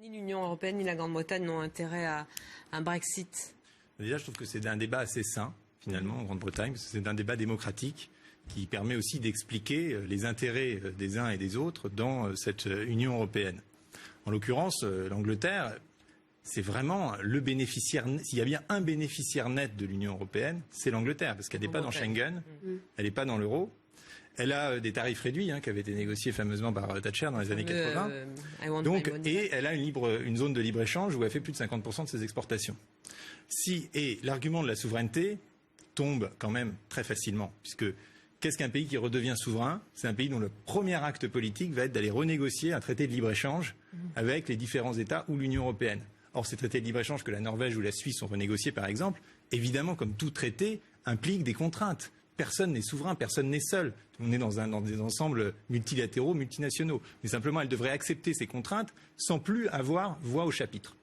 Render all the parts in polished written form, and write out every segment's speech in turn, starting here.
Ni l'Union européenne ni la Grande-Bretagne n'ont intérêt à un Brexit. Déjà, je trouve que c'est un débat assez sain, finalement, en Grande-Bretagne, parce que c'est un débat démocratique qui permet aussi d'expliquer les intérêts des uns et des autres dans cette Union européenne. En l'occurrence, l'Angleterre, c'est vraiment le bénéficiaire. S'il y a bien un bénéficiaire net de l'Union européenne, c'est l'Angleterre, parce qu'elle n'est pas dans Schengen, elle n'est pas dans l'euro. Elle a des tarifs réduits qui avaient été négociés fameusement par Thatcher dans les années 80. Et elle a une zone de libre-échange où elle fait plus de 50% de ses exportations. Et l'argument de la souveraineté tombe quand même très facilement, puisque qu'est-ce qu'un pays qui redevient souverain? C'est un pays dont le premier acte politique va être d'aller renégocier un traité de libre-échange avec les différents États ou l'Union européenne. Or, ces traités de libre-échange que la Norvège ou la Suisse ont renégociés, par exemple, évidemment, comme tout traité, impliquent des contraintes. Personne n'est souverain, personne n'est seul. On est dans des ensembles multilatéraux, multinationaux. Mais simplement, elle devrait accepter ces contraintes sans plus avoir voix au chapitre.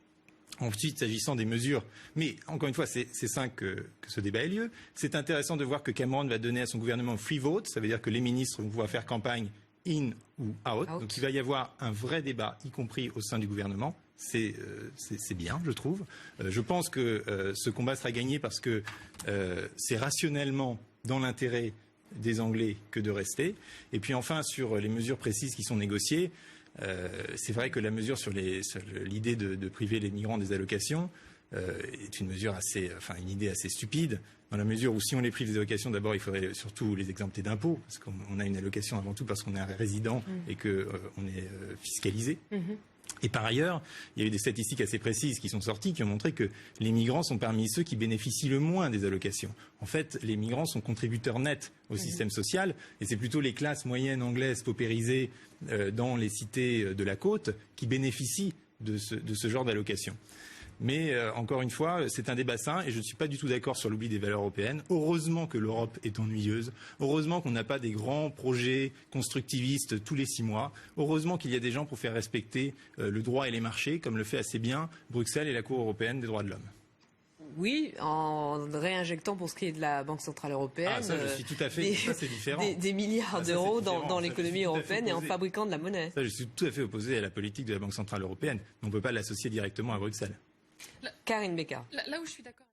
Ensuite, s'agissant des mesures, mais encore une fois, c'est sain que ce débat ait lieu. C'est intéressant de voir que Cameron va donner à son gouvernement free vote. Ça veut dire que les ministres vont pouvoir faire campagne in ou out. Donc il va y avoir un vrai débat, y compris au sein du gouvernement. C'est bien, je trouve. Je pense que ce combat sera gagné parce que c'est rationnellement dans l'intérêt des Anglais que de rester. Et puis enfin, sur les mesures précises qui sont négociées, c'est vrai que la mesure sur l'idée de priver les migrants des allocations est une mesure une idée assez stupide, dans la mesure où si on les prive des allocations, d'abord il faudrait surtout les exempter d'impôts, parce qu'on a une allocation avant tout parce qu'on est un résident et qu'on est fiscalisé. Et par ailleurs, il y a eu des statistiques assez précises qui sont sorties qui ont montré que les migrants sont parmi ceux qui bénéficient le moins des allocations. En fait, les migrants sont contributeurs nets au système social et c'est plutôt les classes moyennes anglaises paupérisées dans les cités de la côte qui bénéficient de ce genre d'allocations. Mais encore une fois, c'est un débat sain et je ne suis pas du tout d'accord sur l'oubli des valeurs européennes. Heureusement que l'Europe est ennuyeuse. Heureusement qu'on n'a pas des grands projets constructivistes tous les 6 mois. Heureusement qu'il y a des gens pour faire respecter le droit et les marchés, comme le fait assez bien Bruxelles et la Cour européenne des droits de l'homme. Oui, en réinjectant pour ce qui est de la Banque Centrale Européenne ça, je suis tout à fait, ça c'est différent. Des milliards d'euros dans l'économie européenne et en fabriquant de la monnaie. Ça, je suis tout à fait opposé à la politique de la Banque Centrale Européenne. On ne peut pas l'associer directement à Bruxelles. Karine Bécard. Là où je suis d'accord.